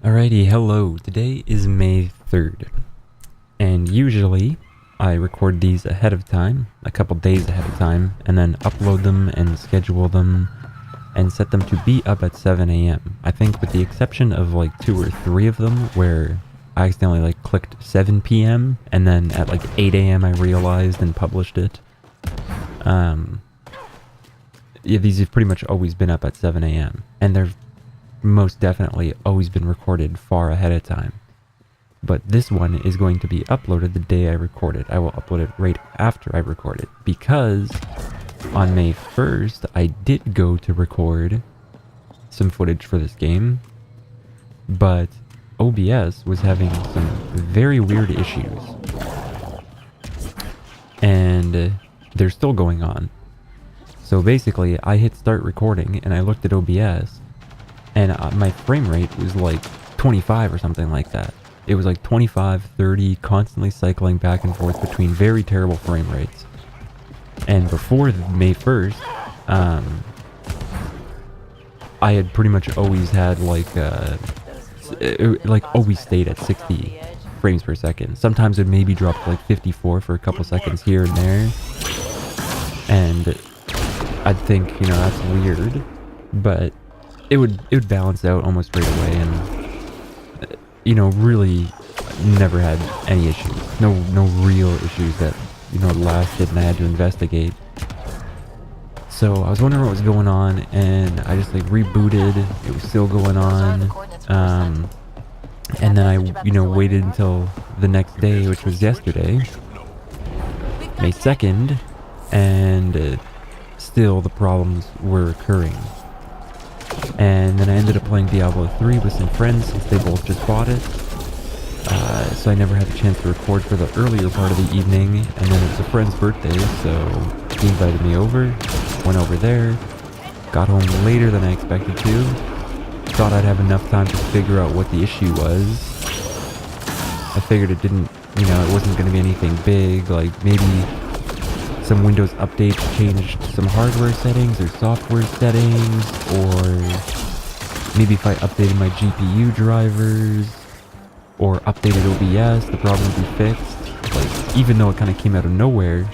Alrighty, hello. Today is May 3rd, and usually I record these ahead of time, a couple days ahead of time, and then upload them and schedule them and set them to be up at 7 a.m. I think with the exception of like 2 or 3 of them where I accidentally like clicked 7 p.m. and then at like 8 a.m. I realized and published it. Yeah, these have pretty much always been up at 7 a.m. and they're most definitely always been recorded far ahead of time. But this one is going to be uploaded the day I record it. I will upload it right after I record it because on May 1st I did go to record some footage for this game, but OBS was having some very weird issues and they're still going on. So basically I hit start recording and I looked at OBS and my frame rate was like 25 or something like that. It was like 25, 30, constantly cycling back and forth between very terrible frame rates. And before May 1st, I had pretty much always had like always stayed at 60 frames per second. Sometimes it maybe dropped to like 54 for a couple seconds here and there. And I'd think, you know, that's weird, but it would balance out almost right away, and you know, really never had any issues. No real issues that, you know, lasted and I had to investigate. So I was wondering what was going on, and I just like rebooted. It was still going on, and then I, you know, waited until the next day, which was yesterday, May 2nd, and still the problems were occurring. And then I ended up playing Diablo 3 with some friends since they both just bought it. So I never had the chance to record for the earlier part of the evening. And then it was a friend's birthday, so he invited me over. Went over there. Got home later than I expected to. Thought I'd have enough time to figure out what the issue was. I figured it didn't, you know, it wasn't going to be anything big. Like maybe some Windows updates changed some hardware settings or software settings, or maybe if I updated my GPU drivers or updated OBS, the problem would be fixed. Like, even though it kind of came out of nowhere,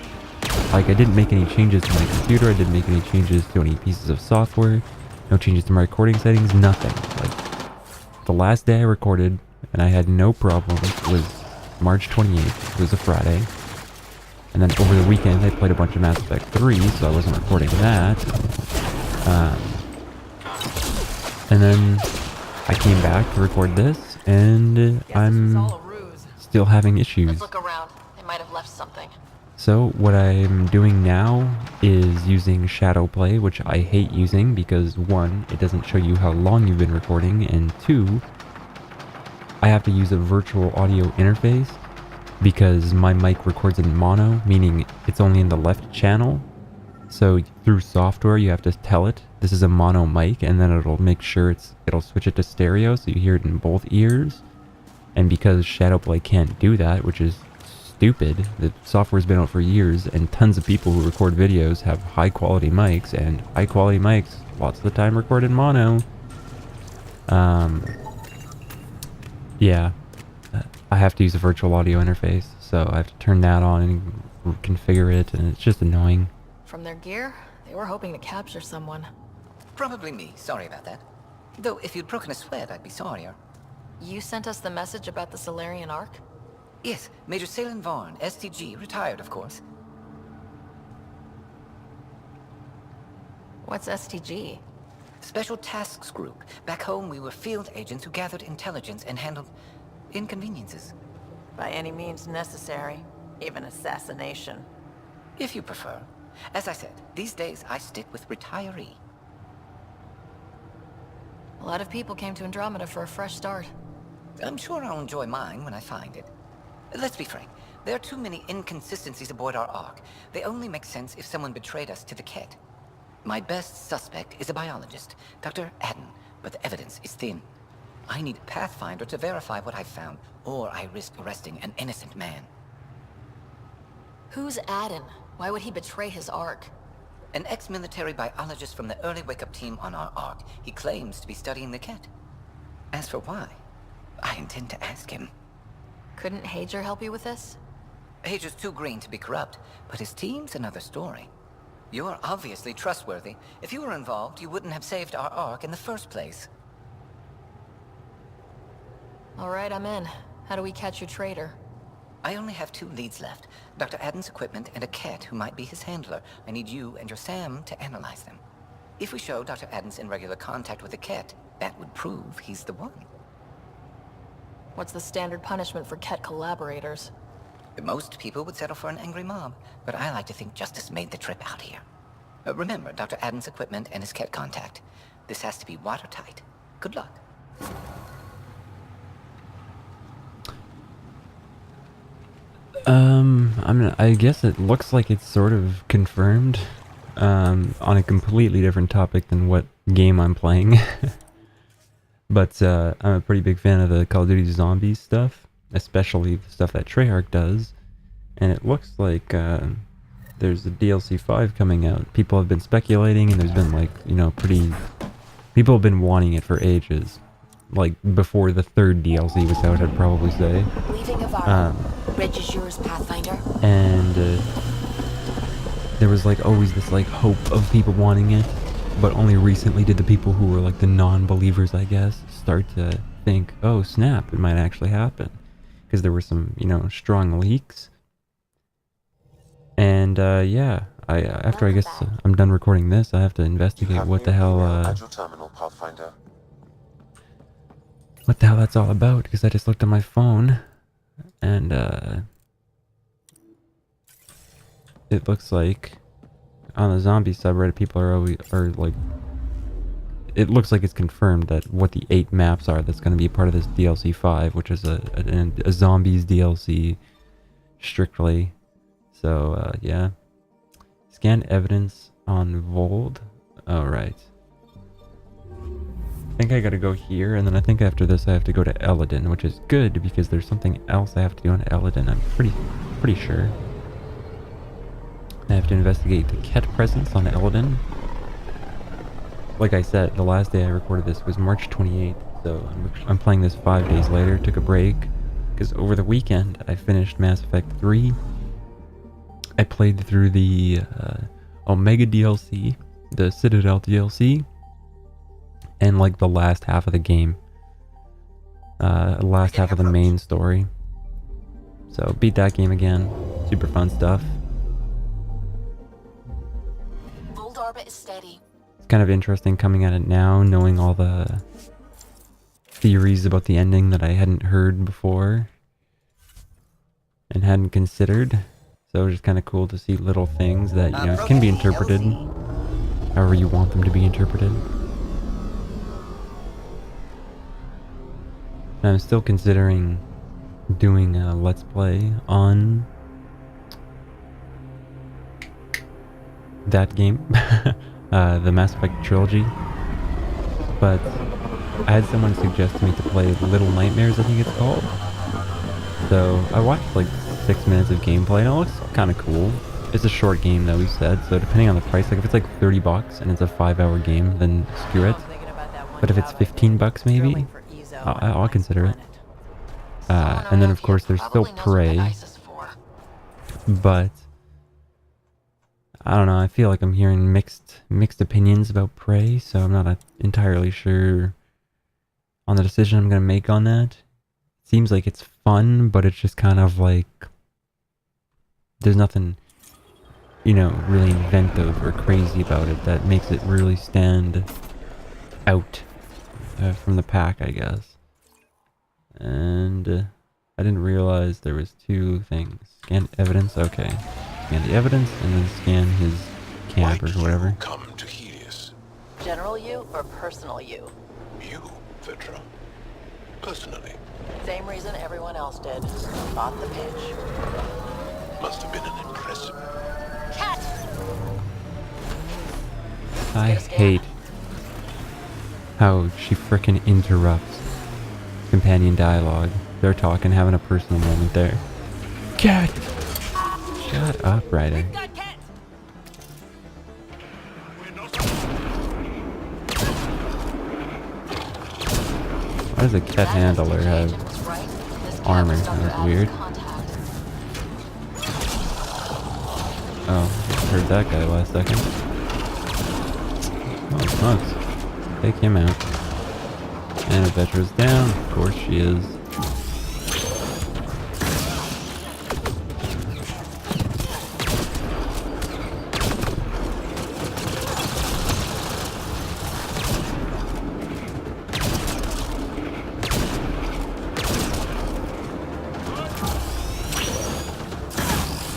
like I didn't make any changes to my computer, I didn't make any changes to any pieces of software, no changes to my recording settings, nothing. Like, the last day I recorded and I had no problems was March 28th, it was a Friday. And then over the weekend, I played a bunch of Mass Effect 3, so I wasn't recording that. And then I came back to record this, and I'm still having issues. Let's look around. They might have left something. So what I'm doing now is using Shadowplay, which I hate using because 1, it doesn't show you how long you've been recording, and 2, I have to use a virtual audio interface because my mic records in mono, meaning it's only in the left channel. So through software, you have to tell it this is a mono mic, and then it'll make sure it'll switch it to stereo, so you hear it in both ears. And because Shadowplay can't do that, which is stupid, the software's been out for years, and tons of people who record videos have high quality mics, and high quality mics lots of the time record in mono. Yeah. I have to use a virtual audio interface, so I have to turn that on and configure it, and it's just annoying. From their gear, they were hoping to capture someone. Probably me. Sorry about that. Though if you'd broken a sweat, I'd be sorrier. You sent us the message about the Salarian Ark? Yes, Major Salin Vaughn, STG, retired, of course. What's STG? Special Tasks Group. Back home, we were field agents who gathered intelligence and handled inconveniences. By any means necessary. Even assassination. If you prefer. As I said, these days I stick with retiree. A lot of people came to Andromeda for a fresh start. I'm sure I'll enjoy mine when I find it. Let's be frank. There are too many inconsistencies aboard our Ark. They only make sense if someone betrayed us to the Kett. My best suspect is a biologist, Dr. Adden, but the evidence is thin. I need a Pathfinder to verify what I've found, or I risk arresting an innocent man. Who's Adden? Why would he betray his Ark? An ex-military biologist from the early wake-up team on our Ark. He claims to be studying the Kett. As for why, I intend to ask him. Couldn't Hager help you with this? Hager's too green to be corrupt, but his team's another story. You're obviously trustworthy. If you were involved, you wouldn't have saved our Ark in the first place. All right, I'm in. How do we catch your traitor? I only have 2 leads left. Dr. Adden's equipment and a Kett who might be his handler. I need you and your Sam to analyze them. If we show Dr. Adden's in regular contact with the Kett, that would prove he's the one. What's the standard punishment for Kett collaborators? Most people would settle for an angry mob, but I like to think justice made the trip out here. Remember Dr. Adden's equipment and his Kett contact. This has to be watertight. Good luck. I guess it looks like it's sort of confirmed, on a completely different topic than what game I'm playing. But, I'm a pretty big fan of the Call of Duty Zombies stuff, especially the stuff that Treyarch does, and it looks like, there's a DLC 5 coming out. People have been speculating, and there's been, like, you know, people have been wanting it for ages. Like, before the 3rd DLC was out, I'd probably say. Leaving Avaro. Reg is yours, Pathfinder. And there was like always this like hope of people wanting it, but only recently did the people who were like the non-believers, I guess, start to think, oh snap, it might actually happen, because there were some, you know, strong leaks. And yeah, after I guess I'm done recording this, I have to investigate what the hell what the hell that's all about, because I just looked at my phone and it looks like on the zombie subreddit people are like, it looks like it's confirmed that what the 8 maps are that's going to be part of this DLC 5, which is a zombies DLC strictly. So yeah, scan evidence on Vold. All right, I think I gotta go here, and then I think after this I have to go to Eladin, which is good because there's something else I have to do on Eladin. I'm pretty sure. I have to investigate the Kett presence on Eladin. Like I said, the last day I recorded this was March 28th, so I'm playing this 5 days later. Took a break because over the weekend I finished Mass Effect 3. I played through the Omega DLC, the Citadel DLC, and like the last half of the game, last half of the main story. So beat that game again. Super fun stuff. Vold orbit is steady. It's kind of interesting coming at it now, knowing all the theories about the ending that I hadn't heard before and hadn't considered. So it's just kind of cool to see little things that, you know, can be interpreted however you want them to be interpreted. And I'm still considering doing a Let's Play on that game, the Mass Effect trilogy, but I had someone suggest to me to play Little Nightmares, I think it's called. So I watched like 6 minutes of gameplay and it looks kind of cool. It's a short game though, he said, so depending on the price, like if it's like $30 and it's a 5-hour game, then screw it. But if it's $15 maybe, I'll consider it. And then of course there's still Prey, but I don't know, I feel like I'm hearing mixed opinions about Prey, so I'm not entirely sure on the decision I'm gonna make on that. It seems like it's fun, but it's just kind of like there's nothing, you know, really inventive or crazy about it that makes it really stand out from the pack, I guess. And I didn't realize there was 2 things. Scan evidence, okay. Scan the evidence and then scan his camp or whatever. Come to Helios. General you or personal you? You, Vetra. Personally. Same reason everyone else did. Bought the pitch. Must have been an impressive. Cat! I hate how she frickin' interrupts companion dialogue. They're talking, having a personal moment there. Cat! Shut up, Ryder. Why does a Kett handler have armor? That's weird. Oh, heard that guy last second. Oh, smokes. Take him out. And Vetra's down. Of course she is.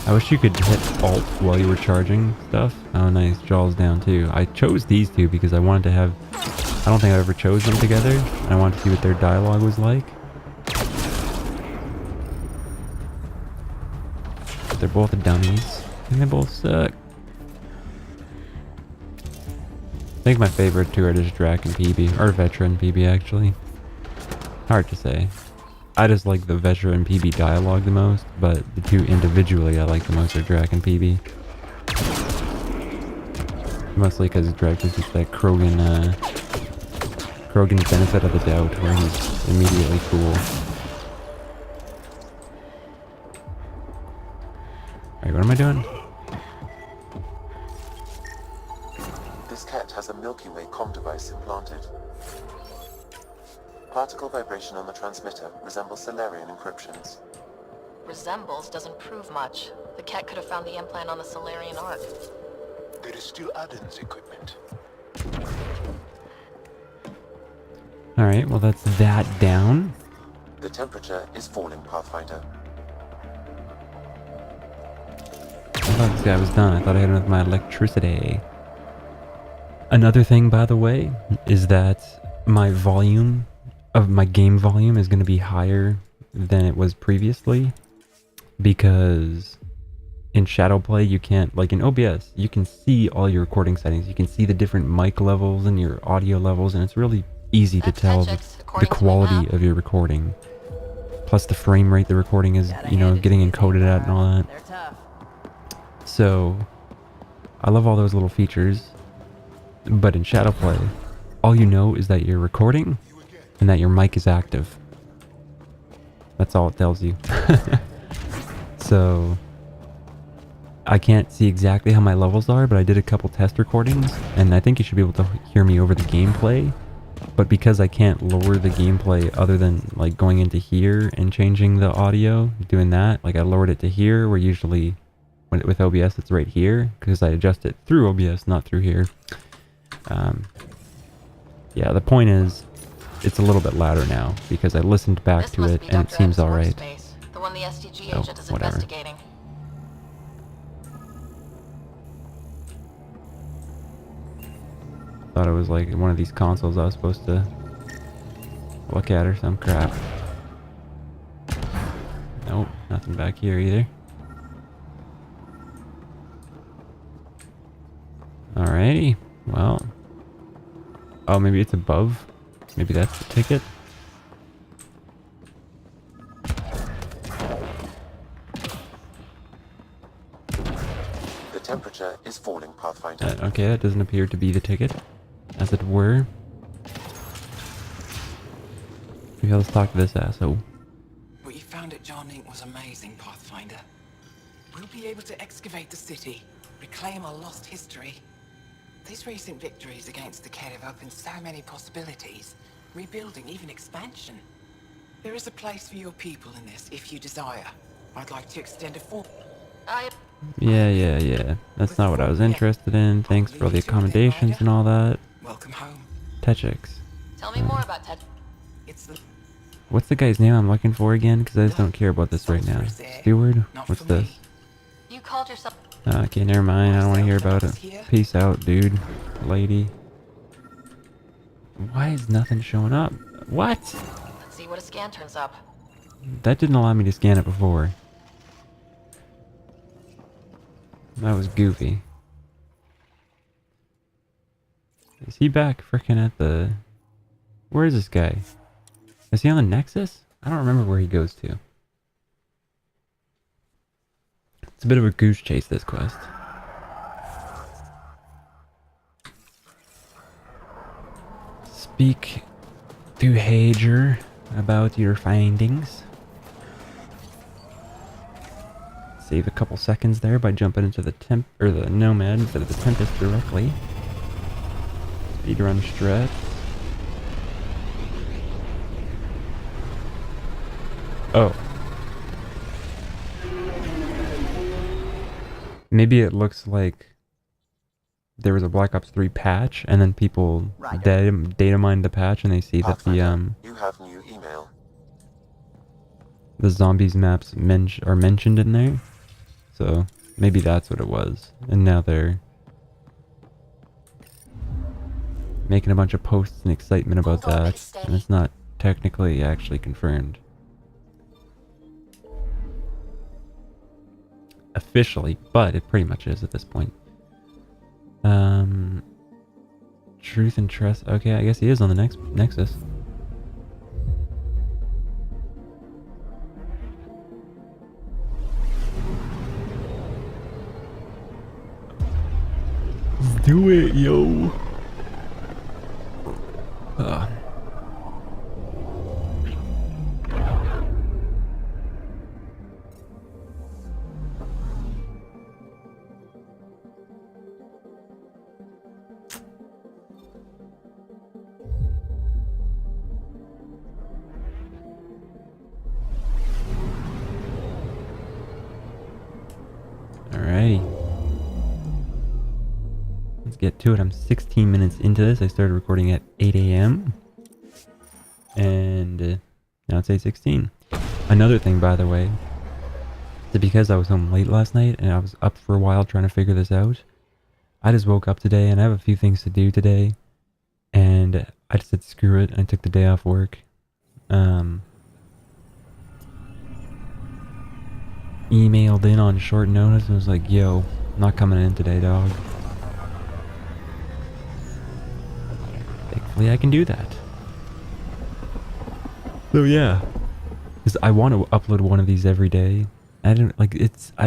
I wish you could hit Alt while you were charging stuff. Oh nice, Jaw's down too. I chose these two because I wanted to have... I don't think I ever chose them together. And I wanted to see what their dialogue was like. But they're both dummies. And they both suck. I think my favorite two are just Drac and PB. Or Vetra and PB actually. Hard to say. I just like the Vetra and PB dialogue the most, but the two individually I like the most are Drac and PB. Mostly because Drac is just that Krogan benefit of the doubt where he's immediately cool. Alright, what am I doing? This Kett has a Milky Way comm device implanted. Particle vibration on the transmitter resembles Salarian encryptions. Resembles doesn't prove much. The Kett could have found the implant on the Salarian Ark. There is still Aden's equipment. Alright, well that's that down. The temperature is falling, Pathfinder. I thought this guy was done. I thought I had enough of my electricity. Another thing, by the way, is that my volume of my game volume is going to be higher than it was previously, because in Shadowplay you can't, like in OBS, you can see all your recording settings. You can see the different mic levels and your audio levels, and it's really easy to tell the quality of your recording. Plus the frame rate the recording is, you know, getting encoded at and all that. So I love all those little features, but in Shadowplay, all you know is that you're recording and that your mic is active. That's all it tells you. So I can't see exactly how my levels are, but I did a couple test recordings, and I think you should be able to hear me over the gameplay. But because I can't lower the gameplay other than like going into here and changing the audio, doing that, like I lowered it to here, where usually with OBS it's right here, because I adjust it through OBS, not through here. Yeah, the point is, it's a little bit louder now because I listened back to it and it seems alright. The one the STG Oh, agent is whatever. investigating. Thought it was like one of these consoles I was supposed to look at or some crap. Nope, nothing back here either. Alrighty, well. Oh, maybe it's above? Maybe that's the ticket? The temperature is falling, Pathfinder. Okay, that doesn't appear to be the ticket, as it were. Maybe let's talk to this asshole. What you found at John Inc. was amazing, Pathfinder. We'll be able to excavate the city, reclaim our lost history. These recent victories against the Kett have opened so many possibilities. Rebuilding, even expansion. There is a place for your people in this, if you desire. I'd like to extend a full... Yeah. That's not what I was interested in. Thanks for all the accommodations and all that. Welcome home. Techix. Tell me more about Ted. It's the... What's the guy's name I'm looking for again? Because I just don't care about this right now. Steward? What's this? You called yourself... Okay, never mind. I don't want to hear about it. Peace out, dude. Lady. Why is nothing showing up? What? Let's see what a scan turns up. That didn't allow me to scan it before. That was goofy. Is he back frickin' at the... Where is this guy? Is he on the Nexus? I don't remember where he goes to. It's a bit of a goose chase, this quest. Speak to to Hager about your findings. Save a couple seconds there by jumping into the the Nomad instead of the Tempest directly. Speedrun strat. Oh. Maybe it looks like there was a Black Ops 3 patch, and then people data mined the patch, and they see that the You have new email. the zombies maps are mentioned in there. So maybe that's what it was, and now they're making a bunch of posts and excitement about that, and it's not technically actually confirmed officially, but it pretty much is at this point. Truth and trust. Okay, I guess he is on the next Nexus. Let's do it, yo. Alrighty. Let's get to it. I'm 16 minutes into this. I started recording at 8 a.m. And now it's 8:16. Another thing, by the way, is because I was home late last night and I was up for a while trying to figure this out. I just woke up today and I have a few things to do today. And I just said screw it and I took the day off work. Emailed in on short notice and was like, yo, not coming in today, dog. Thankfully I can do that. So yeah, because I want to upload one of these every day. I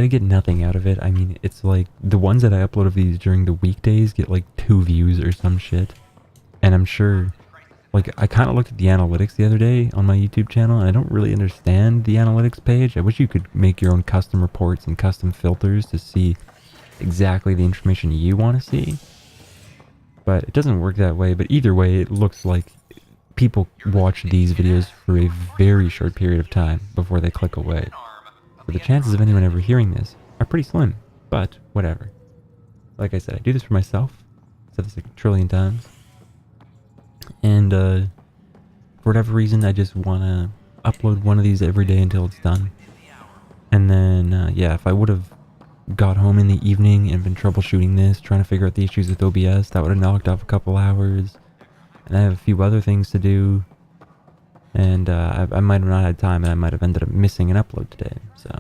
get nothing out of it. I mean, it's like the ones that I upload of these during the weekdays get like 2 views or some shit. And I'm sure, like, I kind of looked at the analytics the other day on my YouTube channel, and I don't really understand the analytics page. I wish you could make your own custom reports and custom filters to see exactly the information you want to see. But it doesn't work that way. But either way, it looks like people watch these videos for a very short period of time before they click away. So the chances of anyone ever hearing this are pretty slim. But whatever. Like I said, I do this for myself. I've said this like a trillion times. And for whatever reason, I just want to upload one of these every day until it's done. And then, yeah, if I would have got home in the evening and been troubleshooting this, trying to figure out the issues with OBS, that would have knocked off a couple hours. And I have a few other things to do. And I might have not had time, and I might have ended up missing an upload today. So,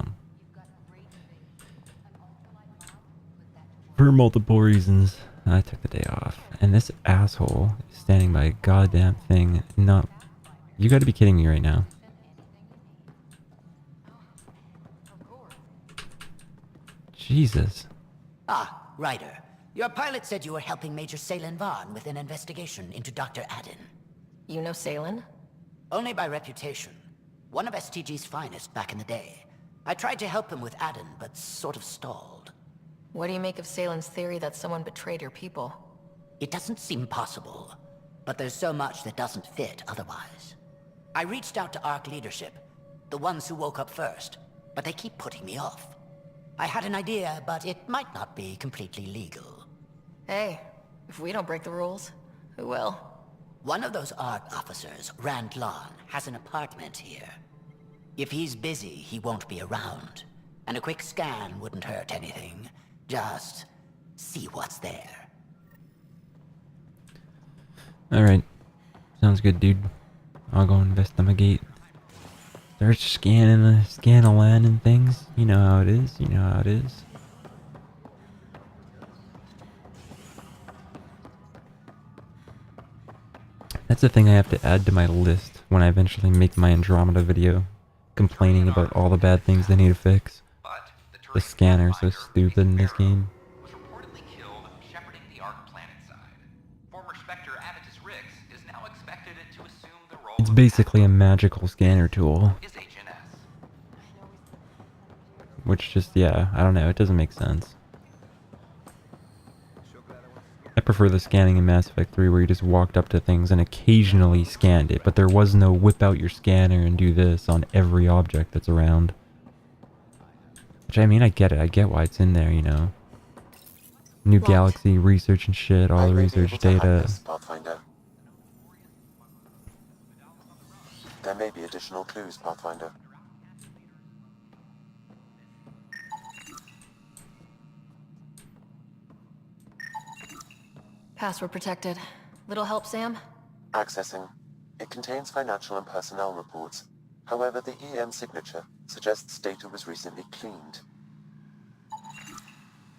for multiple reasons, I took the day off. And this asshole is standing by a goddamn thing. No, you gotta be kidding me right now. Jesus. Ah, Ryder. Your pilot said you were helping Major Salen Vaughn with an investigation into Dr. Aden. You know Salen? Only by reputation. One of STG's finest back in the day. I tried to help him with Aden, but sort of stalled. What do you make of Salen's theory that someone betrayed your people? It doesn't seem possible, but there's so much that doesn't fit otherwise. I reached out to ARC leadership, the ones who woke up first, but they keep putting me off. I had an idea, but it might not be completely legal. Hey, if we don't break the rules, who will? One of those ARC officers, Rand Lon, has an apartment here. If he's busy, he won't be around. And a quick scan wouldn't hurt anything. Just see what's there. Alright. Sounds good, dude. I'll go investigate. Start scan a land and things. You know how it is. You know how it is. That's the thing I have to add to my list when I eventually make my Andromeda video, complaining about all the bad things they need to fix. The scanner's so stupid in this game. Was reportedly killed shepherding the Ark planetside. Former Spectre Amatus Rix is now expected to assume the role It's basically a magical scanner tool. Which just, yeah, I don't know, it doesn't make sense. I prefer the scanning in Mass Effect 3 where you just walked up to things and occasionally scanned it, but there was no whip out your scanner and do this on every object that's around. Which, I mean, I get it. I get why it's in there, you know. New galaxy research and shit, all the research data. Pathfinder. There may be additional clues, Pathfinder. Password protected. Little help, Sam? Accessing. It contains financial and personnel reports. However, the EM signature suggests data was recently cleaned.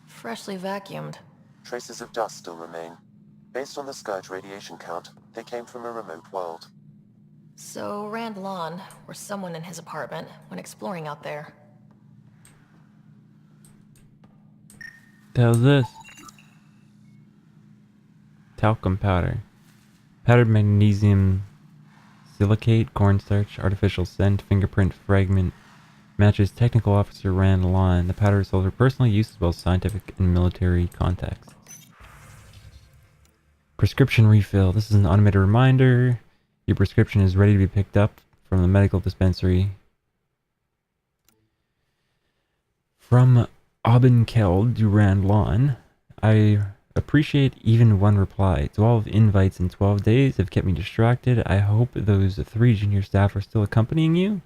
Freshly vacuumed. Traces of dust still remain. Based on the Scourge radiation count, they came from a remote world. So Rand Lawn, or someone in his apartment, when exploring out there. The hell's this? Talcum powder. Powdered magnesium silicate, cornstarch, artificial scent, fingerprint fragment. Matches technical officer Rand Lawn. The powder is sold for personal use as well as scientific and military contexts. Prescription refill. This is an automated reminder. Your prescription is ready to be picked up from the medical dispensary. From Abenkeld to Rand Lawn. I appreciate even one reply. 12 invites in 12 days have kept me distracted. I hope those 3 junior staff are still accompanying you.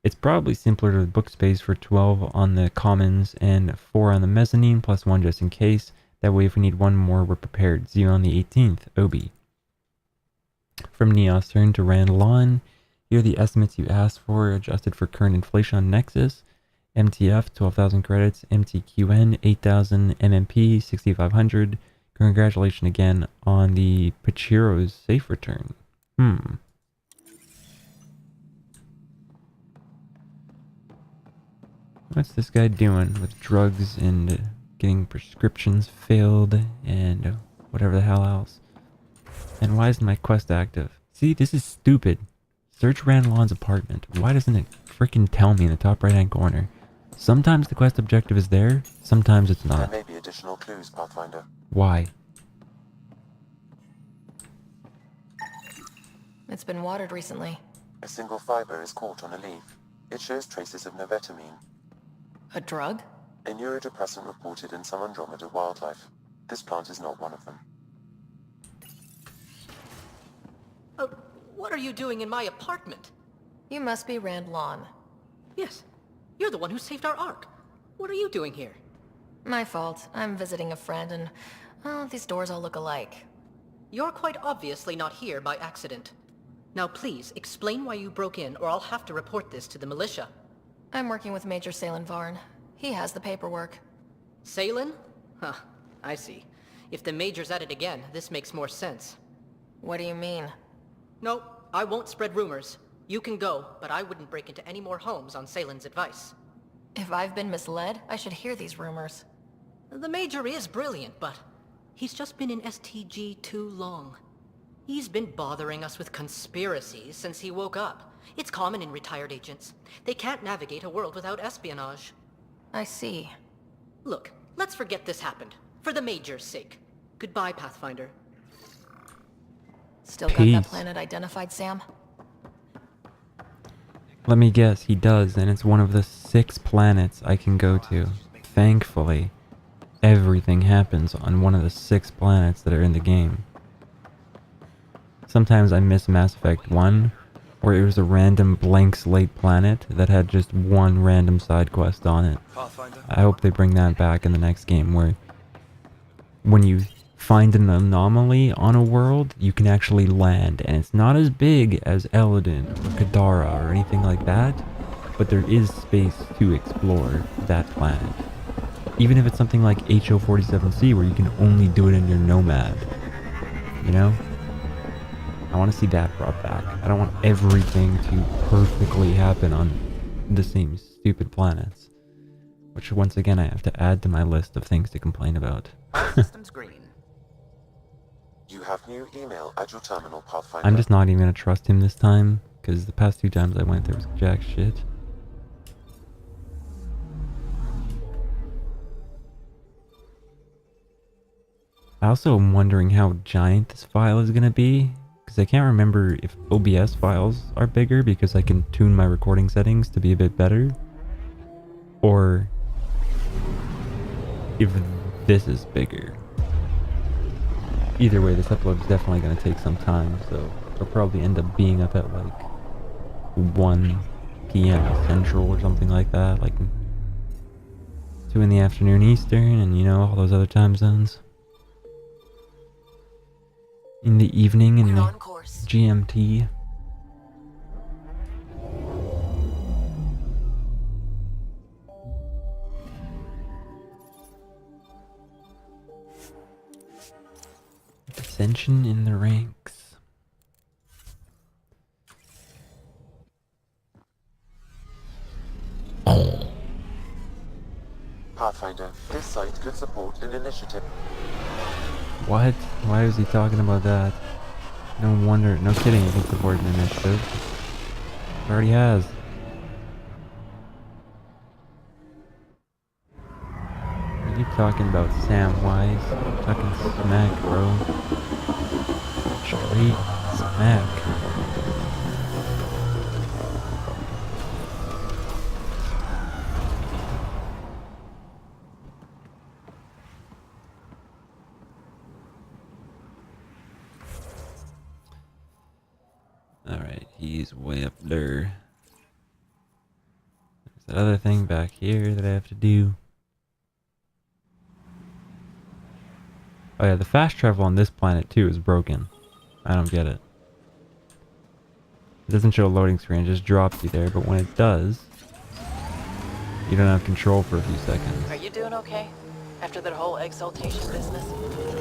It's probably simpler to book space for 12 on the commons and 4 on the mezzanine, plus 1 just in case. That way if we need 1 more, we're prepared. See you on the 18th, Obi. From Neostern to Rand Lawn. Here are the estimates you asked for, adjusted for current inflation on Nexus. MTF, 12,000 credits. MTQN, 8,000. MMP, 6,500. Congratulations again on the Pachiro's safe return. What's this guy doing with drugs and getting prescriptions filled and whatever the hell else? And why isn't my quest active? See, this is stupid. Search Rand Lawn's apartment. Why doesn't it freaking tell me in the top right hand corner? Sometimes the quest objective is there, sometimes it's not. There may be additional clues, Pathfinder. Why? It's been watered recently. A single fiber is caught on a leaf. It shows traces of novetamine, A drug? a neurodepressant reported in some Andromeda wildlife. This plant is not one of them. What are you doing in my apartment? You must be Rand Lawn. Yes, you're the one who saved our Ark. What are you doing here? My fault. I'm visiting a friend and, well, these doors all look alike. You're quite obviously not here by accident. Now please, explain why you broke in or I'll have to report this to the militia. I'm working with Major Salen Varn. He has the paperwork. Salen? Huh, I see. If the Major's at it again, this makes more sense. What do you mean? No, I won't spread rumors. You can go, but I wouldn't break into any more homes on Salen's advice. If I've been misled, I should hear these rumors. The Major is brilliant, but he's just been in STG too long. He's been bothering us with conspiracies since he woke up. It's common in retired agents. They can't navigate a world without espionage. I see. Look, let's forget this happened. For the Major's sake. Goodbye, Pathfinder. Still got Peace. that planet identified, Sam? Let me guess, he does, and it's one of the 6 planets I can go to. Thankfully, everything happens on one of the 6 planets that are in the game. Sometimes I miss Mass Effect 1, where it was a random blank slate planet that had just one random side quest on it. I hope they bring that back in the next game, where when you find an anomaly on a world, you can actually land, and it's not as big as Eladin or Kadara or anything like that, but there is space to explore that planet. Even if it's something like HO47C, where you can only do it in your Nomad. You know? I want to see that brought back. I don't want everything to perfectly happen on the same stupid planets. Which, once again, I have to add to my list of things to complain about. All systems green. You have new email at your terminal, Pathfinder. I'm just not even gonna trust him this time, because the past 2 times I went there was jack shit. I also am wondering how giant this file is gonna be, because I can't remember if OBS files are bigger because I can tune my recording settings to be a bit better, or if this is bigger. Either way, this upload is definitely going to take some time, so it'll probably end up being up at like 1 p.m. Central or something like that, like 2 in the afternoon Eastern, and you know, all those other time zones. In the evening in the GMT. Ascension in the ranks. Pathfinder, this site could support an initiative. What? Why is he talking about that? No wonder, no kidding, he can support an initiative. It already has. What are you talking about, Samwise? Talking smack, bro. Straight smack. Alright, he's way up there. There's that other thing back here that I have to do. Oh yeah, the fast travel on this planet too is broken. I don't get it. It doesn't show a loading screen, it just drops you there, but when it does, you don't have control for a few seconds. Are you doing okay? After that whole exaltation business?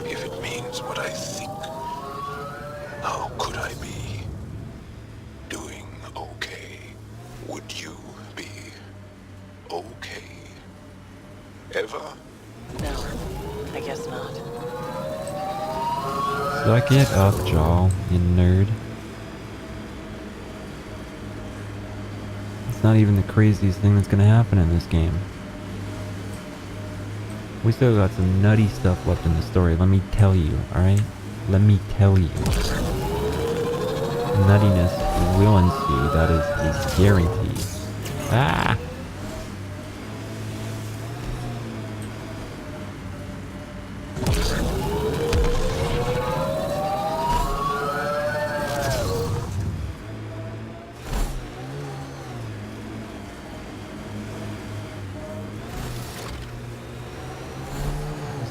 If it means what I think, how could I be doing okay? Would you be okay? Ever? No, I guess not. Suck it up, Jaw, you nerd. It's not even the craziest thing that's gonna happen in this game. We still got some nutty stuff left in the story, let me tell you, alright? Let me tell you. Nuttiness will ensue, that is a guarantee. Ah!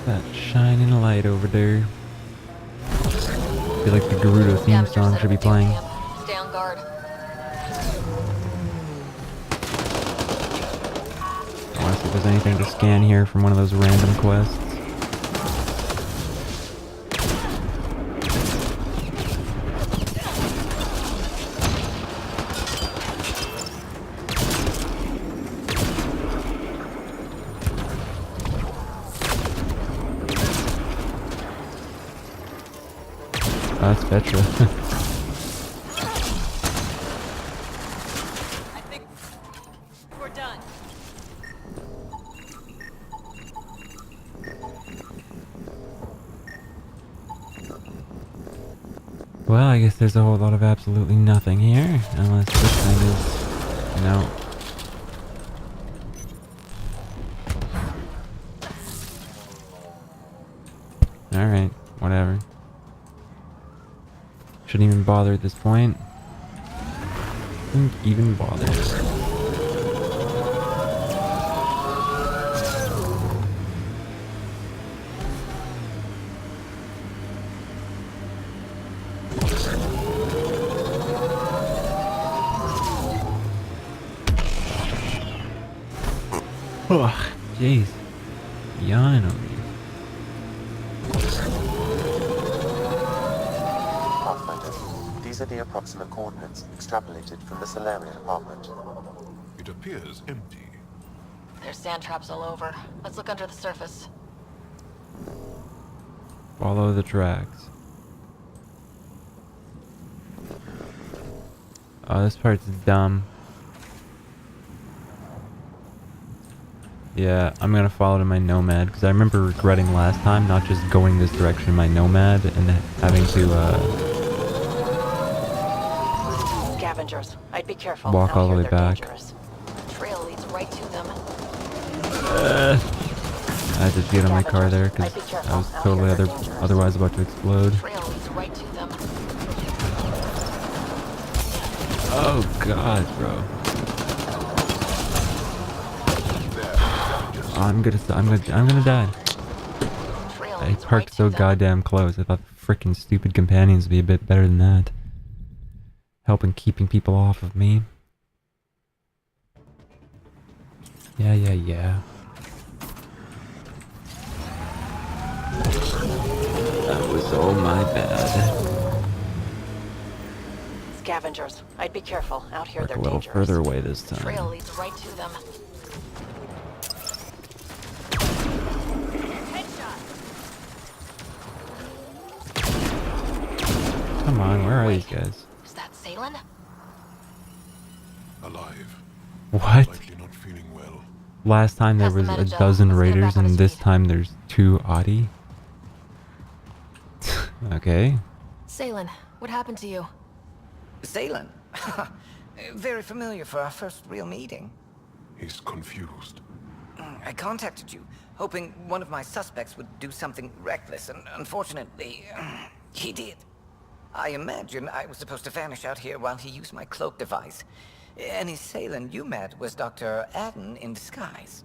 That shining light over there. I feel like the Gerudo theme song should be playing. Stay on guard. I want to see if there's anything to scan here from one of those random quests. Oh, that's Petra. I think we're done. Well, I guess there's a whole lot of absolutely nothing here, unless this thing is, no. Alright, whatever. Shouldn't even bother at this point. Shouldn't even bother. Oh, jeez. Yawning on me. Pathfinder, these are the approximate coordinates extrapolated from the Salarian apartment. It appears empty. There's sand traps all over. Let's look under the surface. Follow the tracks. Oh, this part's dumb. Yeah, I'm gonna follow to my Nomad, because I remember regretting last time not just going this direction in my Nomad and having to, Scavengers. I'd be careful. walk Out all the here way they're back. dangerous. The trail leads right to them. I had to get on my car there, because I was totally otherwise about to explode. Trail leads right to them. Oh god, bro. I'm gonna die. Trail I leads right parked to so them. goddamn close. I thought frickin' stupid companions would be a bit better than that. Helping keeping people off of me. Yeah. That was all my bad. Scavengers. I'd be careful. Out here Park they're a little dangerous. further away this Trail time. leads right to them. Come on, where are these guys? Is that Salen? Alive. What? Likely not feeling well. Last time there Pass the was a meta-gel. dozen Let's get him raiders, back on and his this feet. time there's 2 Audi. Okay. Salen, what happened to you? Salen. Very familiar for our first real meeting. He's confused. I contacted you, hoping one of my suspects would do something reckless, and unfortunately, he did. I imagine I was supposed to vanish out here while he used my cloak device. Any Salen you met was Dr. Adden in disguise.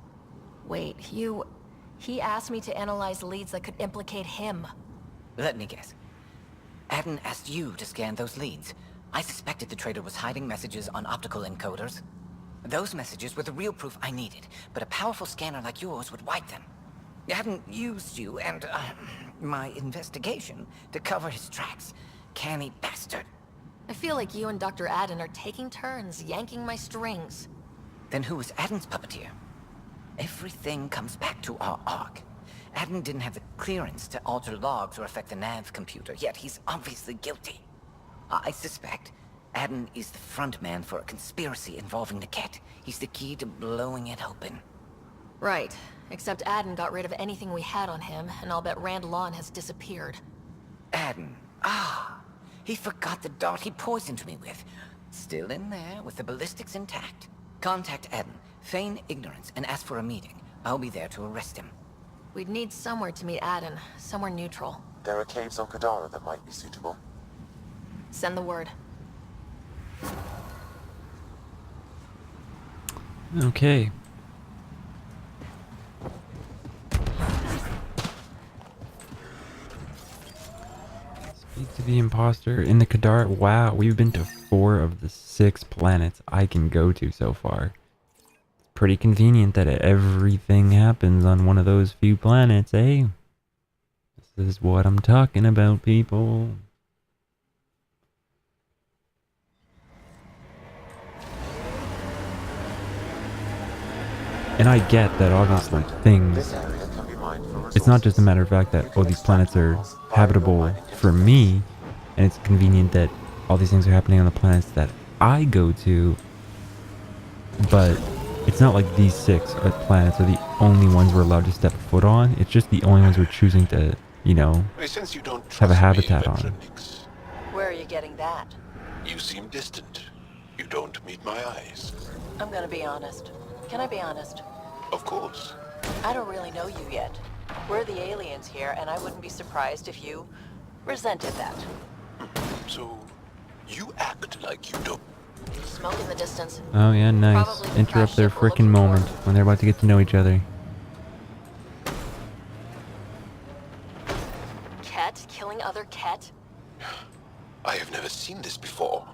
Wait, he asked me to analyze leads that could implicate him. Let me guess. Adden asked you to scan those leads. I suspected the traitor was hiding messages on optical encoders. Those messages were the real proof I needed, but a powerful scanner like yours would wipe them. Adden used you and my investigation to cover his tracks. Canny bastard. I feel like you and Dr. Adden are taking turns yanking my strings. Then who was Adden's puppeteer? Everything comes back to our Ark. Adden didn't have the clearance to alter logs or affect the nav computer, yet he's obviously guilty. I suspect Adden is the front man for a conspiracy involving the Kett. He's the key to blowing it open. Right, except Adden got rid of anything we had on him, and I'll bet Rand Lawn has disappeared. Adden. He forgot the dart he poisoned me with. Still in there, with the ballistics intact. Contact Adden, feign ignorance, and ask for a meeting. I'll be there to arrest him. We'd need somewhere to meet Adden, somewhere neutral. There are caves on Kadara that might be suitable. Send the word. Okay. Speak to the imposter in the Kadar. Wow, we've been to 4 of the 6 planets I can go to so far. It's pretty convenient that everything happens on one of those few planets, eh? This is what I'm talking about, people. And I get that obviously things, This area can be mined for it's not just a resources. matter of fact that, oh, these planets are habitable for me, and it's convenient that all these things are happening on the planets that I go to, but it's not like these 6 planets are the only ones we're allowed to step foot on. It's just the only ones we're choosing to, you know, I sense you don't have a trust habitat me, on. Veteranix. Where are you getting that? You seem distant. You don't meet my eyes. I'm gonna be honest. Can I be honest? Of course. I don't really know you yet. We're the aliens here, and I wouldn't be surprised if you resented that. So, you act like you don't. Smoke in the distance. Oh yeah, nice. Probably the Interrupt crash their ship we're frickin' looking moment for. when they're about to get to know each other. Kett killing other Kett? I have never seen this before.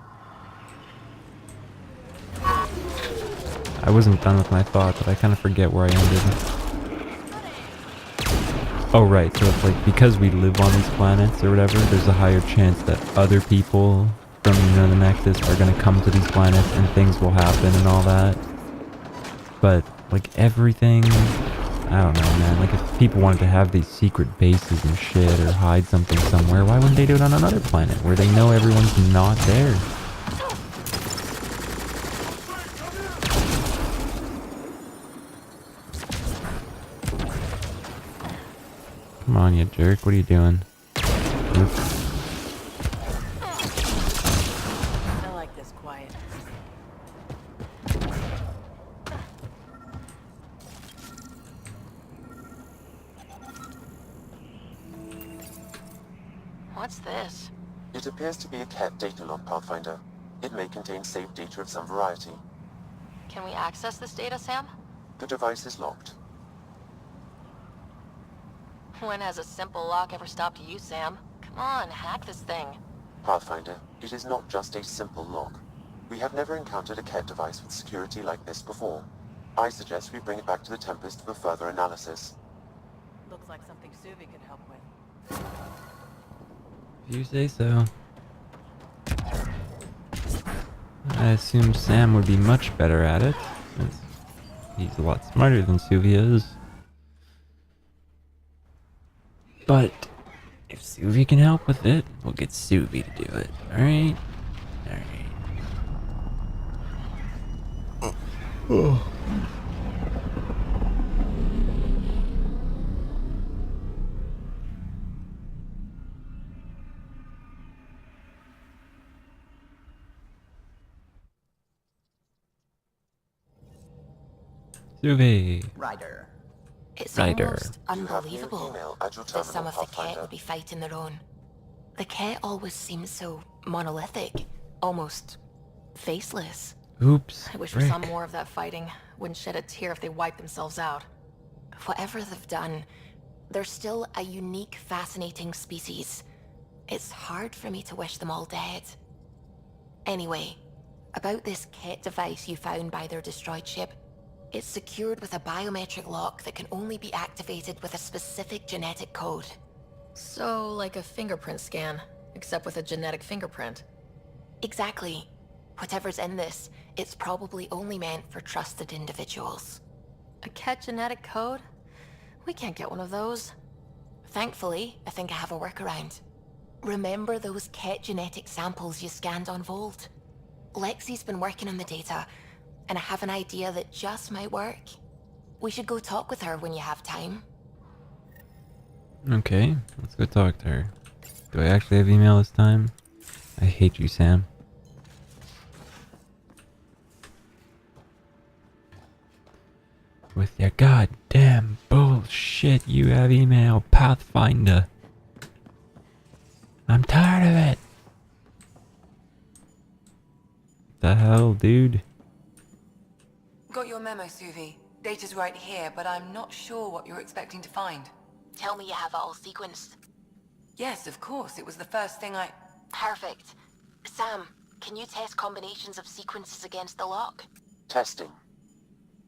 I wasn't done with my thought, but I kind of forget where I ended. Oh right, so it's like because we live on these planets or whatever, there's a higher chance that other people from, you know, the Nexus are gonna come to these planets and things will happen and all that. But like everything, I don't know, man. Like if people wanted to have these secret bases and shit or hide something somewhere, why wouldn't they do it on another planet where they know everyone's not there? on, you jerk. What are you doing? Oops. I like this quiet. What's this? It appears to be a Kett data log, Pathfinder. It may contain saved data of some variety. Can we access this data, Sam? The device is locked. When has a simple lock ever stopped you, Sam? Come on, hack this thing. Pathfinder, it is not just a simple lock. We have never encountered a Kett device with security like this before. I suggest we bring it back to the Tempest for further analysis. Looks like something Suvi could help with. If you say so. I assume Sam would be much better at it, since he's a lot smarter than Suvi is. But if Suvi can help with it, we'll get Suvi to do it. Alright? Alright. Oh. Suvi. Ryder. It's Ryder. almost You have new unbelievable email at your that some terminal, of the Kett Pathfinder. would be fighting their own. The Kett always seems so monolithic, almost faceless. Oops. I wish for frick. some more of that fighting. Wouldn't shed a tear if they wiped themselves out. Whatever they've done, they're still a unique, fascinating species. It's hard for me to wish them all dead. Anyway, about this Kett device you found by their destroyed ship. It's secured with a biometric lock that can only be activated with a specific genetic code. So, like a fingerprint scan, except with a genetic fingerprint. Exactly. Whatever's in this, it's probably only meant for trusted individuals. A Kett genetic code? We can't get one of those. Thankfully, I think I have a workaround. Remember those Kett genetic samples you scanned on Volt? Lexi's been working on the data, and I have an idea that just might work. We should go talk with her when you have time. Okay, let's go talk to her. Do I actually have email this time? I hate you, Sam. With your goddamn bullshit, you have email, Pathfinder. I'm tired of it. The hell, dude? Got your memo, Suvi. Data's right here, but I'm not sure what you're expecting to find. Tell me you have it all sequenced. Yes, of course. It was the first thing I... Perfect. Sam, can you test combinations of sequences against the lock? Testing.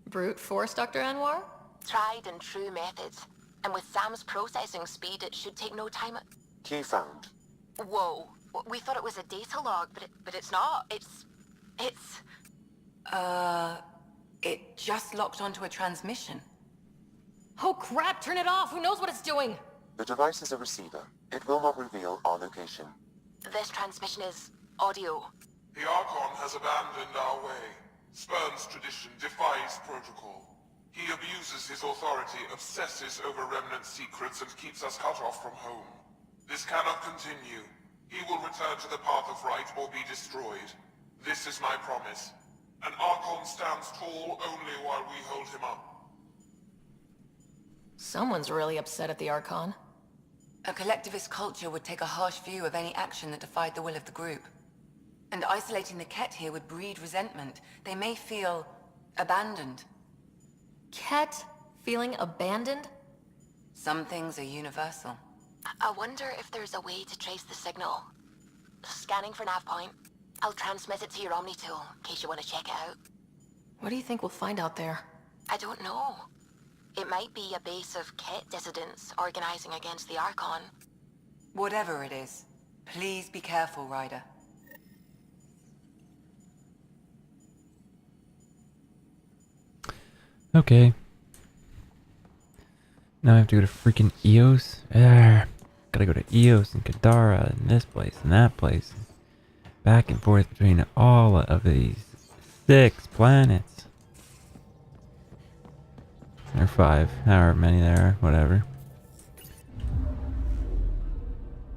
Brute force, Dr. Anwar? Tried and true methods. And with Sam's processing speed, it should take no time. Key found. Whoa. We thought it was a data log, but it's not. It's... It just locked onto a transmission. Oh crap, turn it off! Who knows what it's doing? The device is a receiver. It will not reveal our location. This transmission is audio. The Archon has abandoned our way, spurns tradition, defies protocol. He abuses his authority, obsesses over remnant secrets, and keeps us cut off from home. This cannot continue. He will return to the path of right or be destroyed. This is my promise. An Archon stands tall only while we hold him up. Someone's really upset at the Archon. A collectivist culture would take a harsh view of any action that defied the will of the group. And isolating the Kett here would breed resentment. They may feel... abandoned. Kett feeling abandoned? Some things are universal. I wonder if there's a way to trace the signal. Scanning for nav point. I'll transmit it to your Omni tool, in case you want to check it out. What do you think we'll find out there? I don't know. It might be a base of Kett dissidents organizing against the Archon. Whatever it is, please be careful, Ryder. Okay. Now I have to go to freaking Eos. Gotta go to Eos and Kadara and this place and that place. Back and forth between all of these 6 planets. Or 5, however many there are, whatever.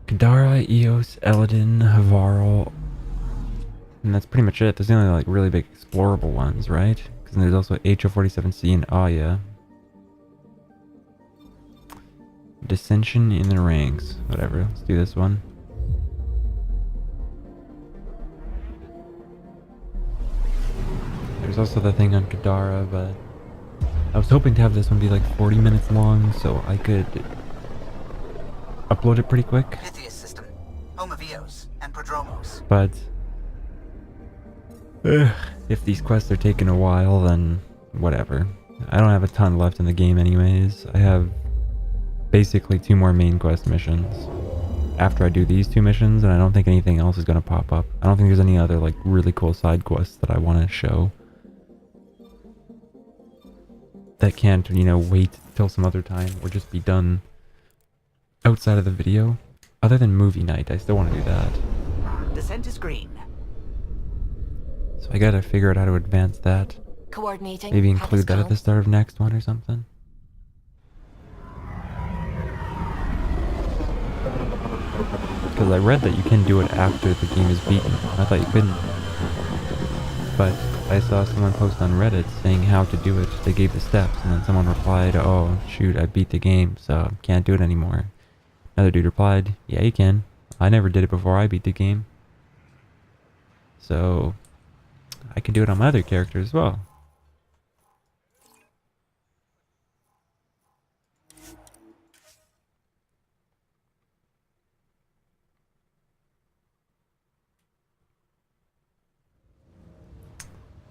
Kadara, Eos, Eladin, Havarl, and that's pretty much it. There's the only like really big explorable ones, right? Because there's also HO47C and Aya. Dissension in the ranks. Whatever, let's do this one. There's also the thing on Kadara, but I was hoping to have this one be like 40 minutes long so I could upload it pretty quick. Pythias system, home of Eos and Prodromos. But if these quests are taking a while, then whatever. I don't have a ton left in the game anyways. I have basically 2 more main quest missions after I do these 2 missions, and I don't think anything else is going to pop up. I don't think there's any other like really cool side quests that I want to show that can't, you know, wait till some other time or just be done outside of the video. Other than movie night, I still want to do that. Descent is green. So I gotta figure out how to advance that. Coordinating. Maybe include that at the start of next one or something. Because I read that you can do it after the game is beaten. I thought you couldn't. But I saw someone post on Reddit saying how to do it. They gave the steps, and then someone replied, "Oh, shoot, I beat the game, so can't do it anymore." Another dude replied, "Yeah, you can. I never did it before I beat the game. So I can do it on my other character as well."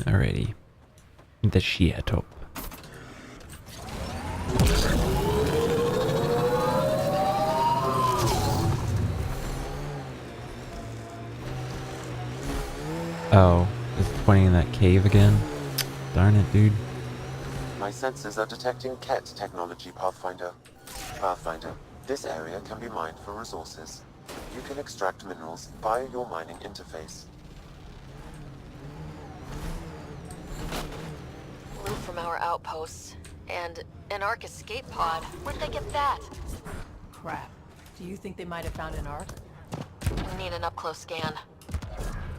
Alrighty. The Shiatop. Oh, it's pointing in that cave again? Darn it, dude. My sensors are detecting Kett technology, Pathfinder. Pathfinder, this area can be mined for resources. You can extract minerals via your mining interface. Loot from our outposts. And an Ark escape pod. Where'd they get that? Crap. Do you think they might have found an Ark? We need an up-close scan.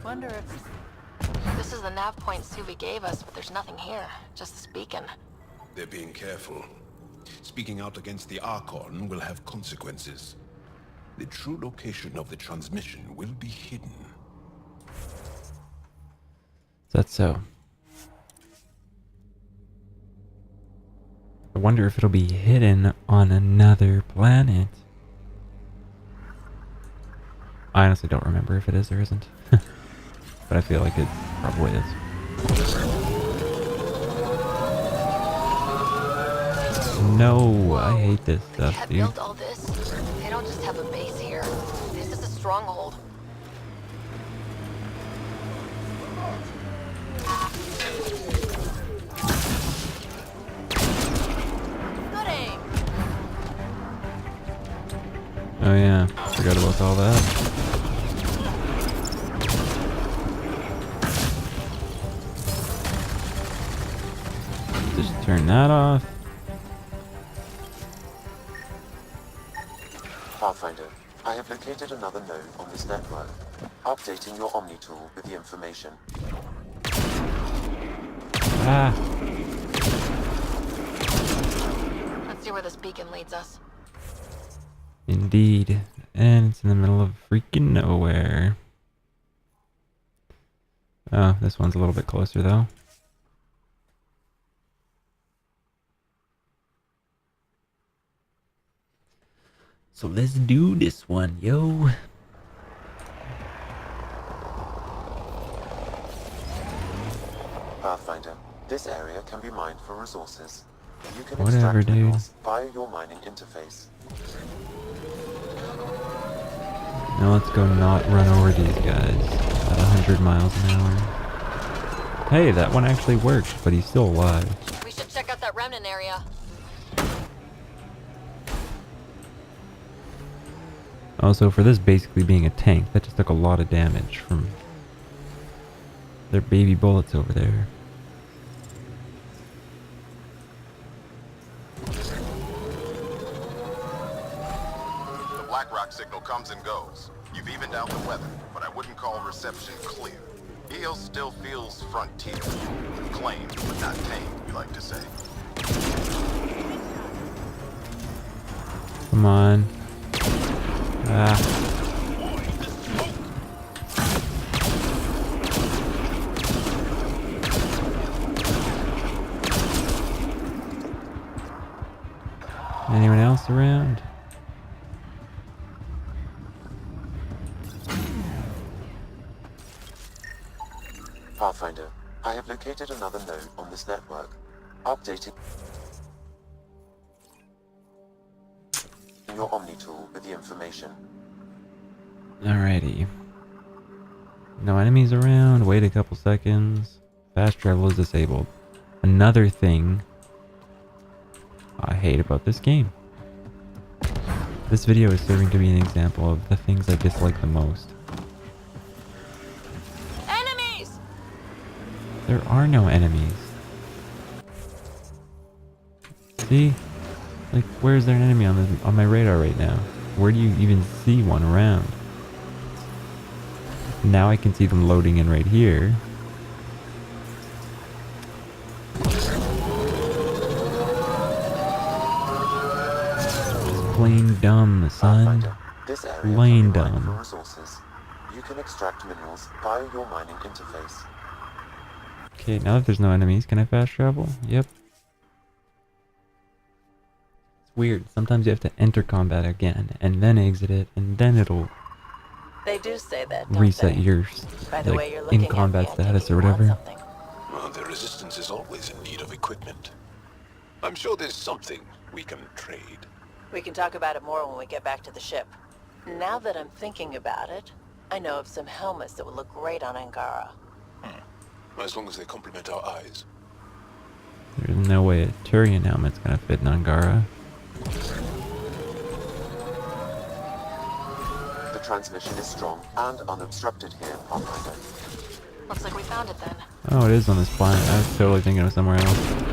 Wonder if... This is the nav point Suvi gave us, but there's nothing here. Just this beacon. They're being careful. Speaking out against the Archon will have consequences. The true location of the transmission will be hidden. Is that so? I wonder if it'll be hidden on another planet. I honestly don't remember if it is or isn't. But I feel like it probably is. No, I hate this stuff, Kett dude. built all this. They don't just have a base here. This is a stronghold. Good aim! Oh yeah, forgot about all that. Just turn that off. Pathfinder, I have located another node on this network. Updating your Omni tool with the information. Ah. Let's see where this beacon leads us. Indeed. And it's in the middle of freaking nowhere. Oh, this one's a little bit closer though. So let's do this one, yo. Pathfinder, this area can be mined for resources. You can Whatever, extract dude. minerals via your mining interface. Now let's go not run over these guys at 100 miles an hour. Hey, that one actually worked, but he's still alive. We should check out that remnant area. Also, for this basically being a tank, that just took a lot of damage from their baby bullets over there. The Black Rock signal comes and goes. You've evened out the weather, but I wouldn't call reception clear. Eos still feels frontier. Claimed, but not tamed, we like to say. Come on. Ah. Anyone else around? Pathfinder, I have located another node on this network. Updating your Omni tool with the information. Alrighty. No enemies around. Wait a couple seconds. Fast travel is disabled. Another thing I hate about this game. This video is serving to be an example of the things I dislike the most. Enemies! There are no enemies. See? Like, where's there an enemy on my radar right now? Where do you even see one around? Now I can see them loading in right here. Plain dumb, son. This area Plain can be mined for dumb. resources. You can extract minerals via your mining interface. Okay, now that there's no enemies, can I fast travel? Yep. It's weird. Sometimes you have to enter combat again, and then exit it, and then it'll They do say that, don't reset they? your By the way like you're looking in at me, combat I status take it or you want whatever. something. Well, the Resistance is always in need of equipment. I'm sure there's something we can trade. We can talk about it more when we get back to the ship. Now that I'm thinking about it, I know of some helmets that would look great on Angara. As long as they complement our eyes. There's no way a Turian helmet's gonna fit in Angara. The transmission is strong and unobstructed here, Pathfinder. Looks like we found it then. Oh, it is on this planet. I was totally thinking of somewhere else.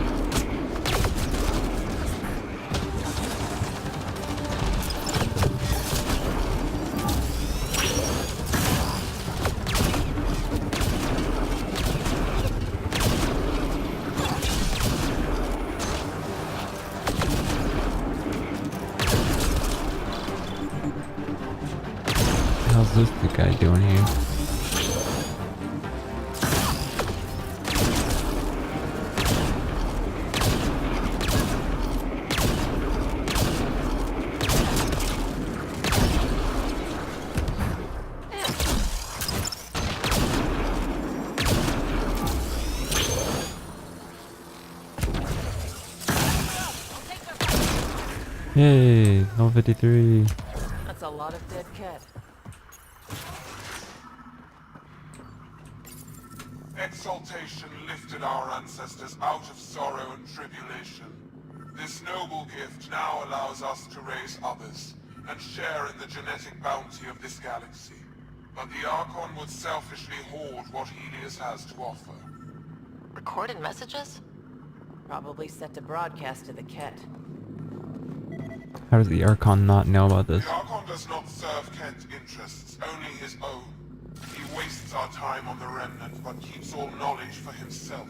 How's this the guy doing here? Yay, level 53. That's a lot of dead cat. Exaltation lifted our ancestors out of sorrow and tribulation. This noble gift now allows us to raise others and share in the genetic bounty of this galaxy. But the Archon would selfishly hoard what Helios has to offer. Recorded messages? Probably set to broadcast to the Kett. How does the Archon not know about this? The Archon does not serve Kent interests, only his own. He wastes our time on the Remnant, but keeps all knowledge for himself.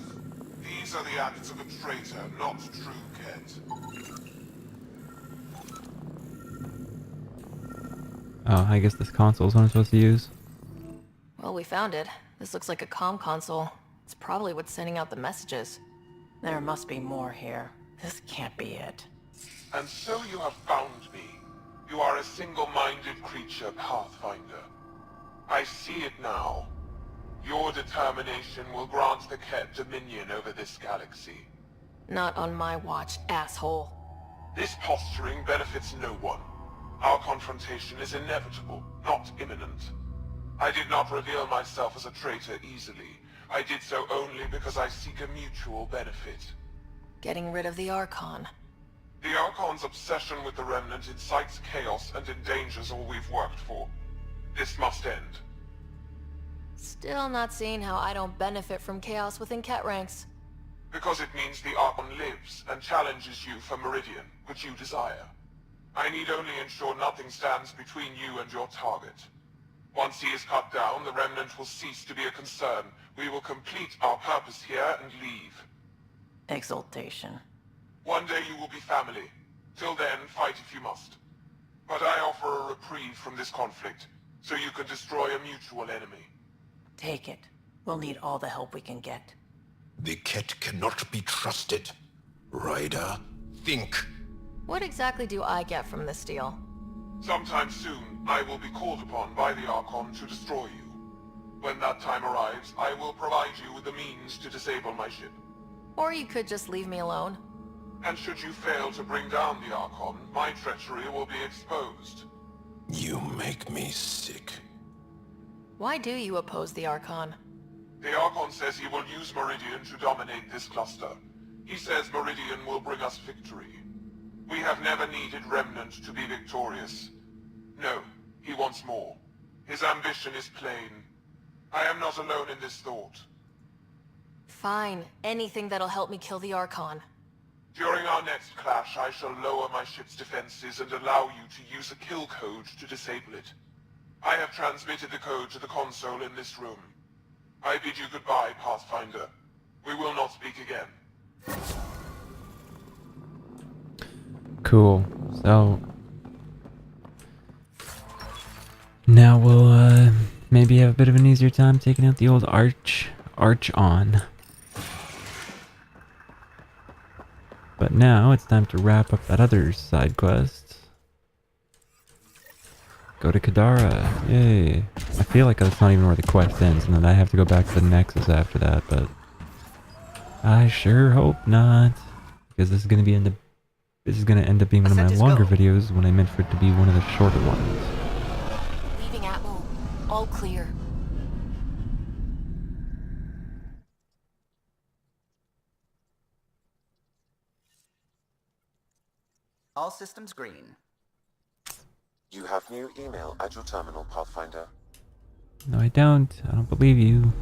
These are the acts of a traitor, not true Kett. Oh, I guess this console is what I'm supposed to use. Well, we found it. This looks like a comm console. It's probably what's sending out the messages. There must be more here. This can't be it. And so you have found me. You are a single-minded creature, Pathfinder. I see it now. Your determination will grant the Kett dominion over this galaxy. Not on my watch, asshole. This posturing benefits no one. Our confrontation is inevitable, not imminent. I did not reveal myself as a traitor easily. I did so only because I seek a mutual benefit. Getting rid of the Archon. The Archon's obsession with the Remnant incites chaos and endangers all we've worked for. This must end. Still not seeing how I don't benefit from chaos within Kett ranks. Because it means the Archon lives and challenges you for Meridian, which you desire. I need only ensure nothing stands between you and your target. Once he is cut down, the Remnant will cease to be a concern. We will complete our purpose here and leave. Exaltation. One day you will be family. Till then, fight if you must. But I offer a reprieve from this conflict, so you can destroy a mutual enemy. Take it. We'll need all the help we can get. The Kett cannot be trusted. Ryder, think. What exactly do I get from this deal? Sometime soon, I will be called upon by the Archon to destroy you. When that time arrives, I will provide you with the means to disable my ship. Or you could just leave me alone. And should you fail to bring down the Archon, my treachery will be exposed. You make me sick. Why do you oppose the Archon? The Archon says he will use Meridian to dominate this cluster. He says Meridian will bring us victory. We have never needed Remnant to be victorious. No, he wants more. His ambition is plain. I am not alone in this thought. Fine. Anything that'll help me kill the Archon. During our next clash, I shall lower my ship's defenses and allow you to use a kill code to disable it. I have transmitted the code to the console in this room. I bid you goodbye, Pathfinder. We will not speak again. Cool. So now we'll maybe have a bit of an easier time taking out the old Archon. But now it's time to wrap up that other side quest. Go to Kadara. Yay. I feel like that's not even where the quest ends, and then I have to go back to the Nexus after that, but I sure hope not. Because this is gonna be end up being one of my longer videos when I meant for it to be one of the shorter ones. Leaving Atmo. All clear. All systems green. You have new email at your terminal, Pathfinder. No, I don't. I don't believe you.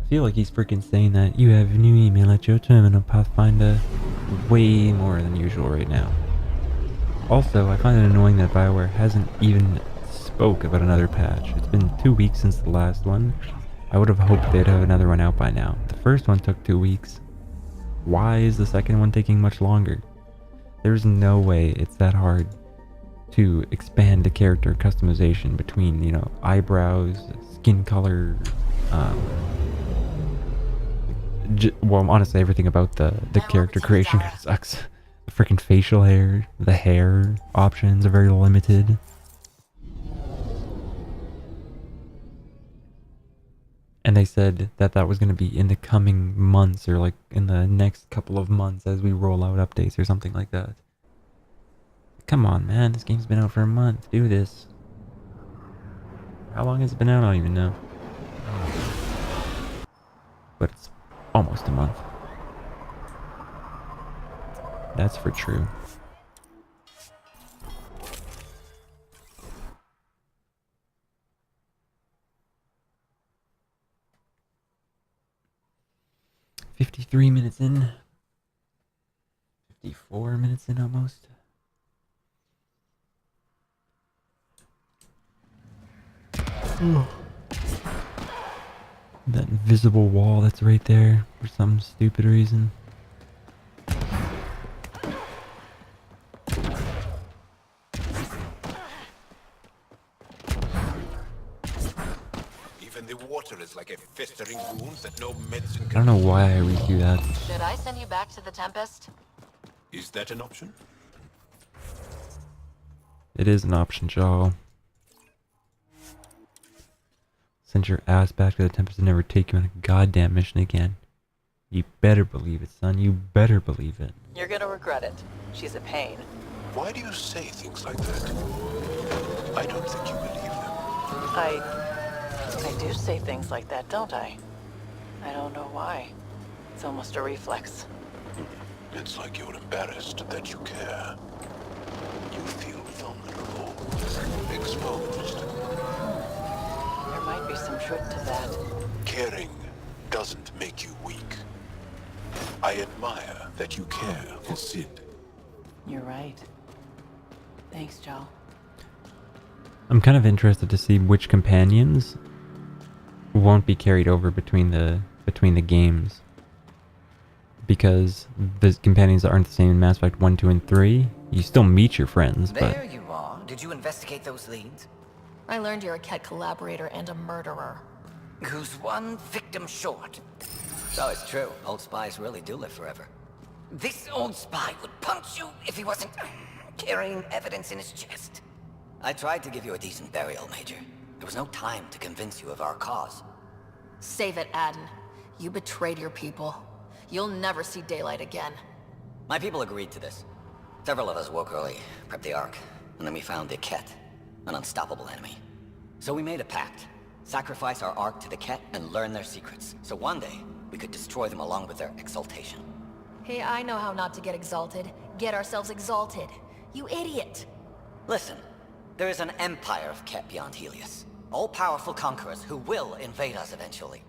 I feel like he's freaking saying that you have new email at your terminal, Pathfinder, way more than usual right now. Also, I find it annoying that BioWare hasn't even spoke about another patch. It's been 2 weeks since the last one. I would have hoped they'd have another one out by now. The first one took 2 weeks. Why is the second one taking much longer? There's no way it's that hard to expand the character customization between, you know, eyebrows, skin color, well, honestly, everything about the character creation sucks. The freaking facial hair, the hair options are very limited. And they said that that was going to be in the coming months, or like in the next couple of months as we roll out updates or something like that. Come on, man. This game's been out for a month. Do this. How long has it been out? I don't even know. But it's almost a month. That's for true. $53 minutes in. 54 minutes in almost. That invisible wall that's right there for some stupid reason. Even the water is like a festering wound that no medicine I can... don't know why I redo that. Should I send you back to the Tempest? Is that an option? It is an option, Joel. Send your ass back to the Tempest and never take you on a goddamn mission again. You better believe it, son. You better believe it. You're gonna regret it. She's a pain. Why do you say things like that? I don't think you believe them. I do say things like that, don't I? I don't know why. It's almost a reflex. It's like you're embarrassed that you care. You feel vulnerable, exposed. There might be some truth to that. Caring doesn't make you weak. I admire that you care for Sid. You're right. Thanks, Joel. I'm kind of interested to see which companions won't be carried over between the games. Because the companions that aren't the same in Mass Effect 1, 2, and 3, you still meet your friends, but... There you are. Did you investigate those leads? I learned you're a Kett collaborator and a murderer. Who's one victim short? So it's true. Old spies really do live forever. This old spy would punch you if he wasn't carrying evidence in his chest. I tried to give you a decent burial, Major. There was no time to convince you of our cause. Save it, Aden. You betrayed your people. You'll never see daylight again. My people agreed to this. Several of us woke early, prepped the Ark, and then we found the Kett, an unstoppable enemy. So we made a pact. Sacrifice our Ark to the Kett and learn their secrets, so one day we could destroy them along with their exaltation. Hey, I know how not to get exalted. Get ourselves exalted. You idiot! Listen, there is an empire of Kett beyond Helios. All-powerful conquerors who will invade us eventually.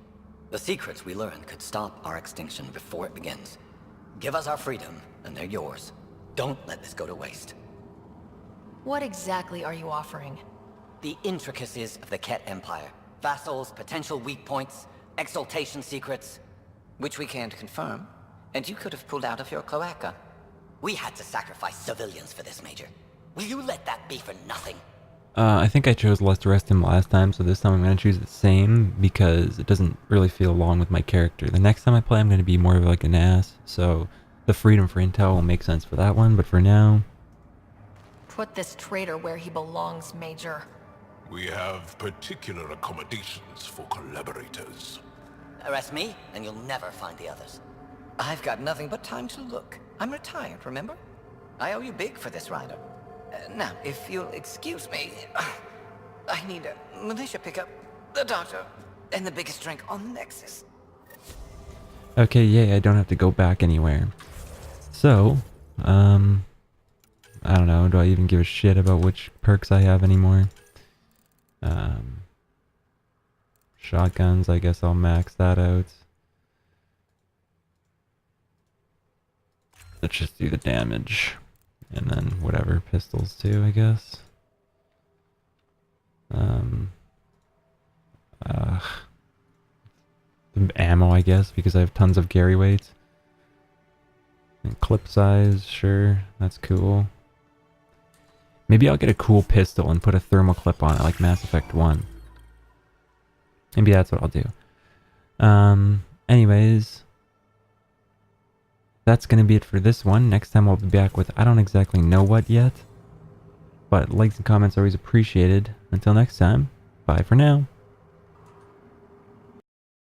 The secrets we learn could stop our extinction before it begins. Give us our freedom, and they're yours. Don't let this go to waste. What exactly are you offering? The intricacies of the Kett Empire. Vassals, potential weak points, exaltation secrets. Which we can't confirm. And you could have pulled out of your cloaca. We had to sacrifice civilians for this, Major. Will you let that be for nothing? I think I chose less to rest him last time, so this time I'm going to choose the same because it doesn't really feel along with my character. The next time I play, I'm going to be more of like an ass, so the freedom for intel will make sense for that one, but for now... Put this traitor where he belongs, Major. We have particular accommodations for collaborators. Arrest me, and you'll never find the others. I've got nothing but time to look. I'm retired, remember? I owe you big for this rider. Now, if you'll excuse me, I need a militia pickup, the doctor, and the biggest drink on the Nexus. Okay, yay, I don't have to go back anywhere. So, I don't know, do I even give a shit about which perks I have anymore? Shotguns, I guess I'll max that out. Let's just do the damage. And then whatever, pistols too, I guess. The ammo, I guess, because I have tons of carry weights. And clip size, sure, that's cool. Maybe I'll get a cool pistol and put a thermal clip on it, like Mass Effect 1. Maybe that's what I'll do. Anyways... That's going to be it for this one. Next time I'll be back with I don't exactly know what yet. But likes and comments are always appreciated. Until next time, bye for now.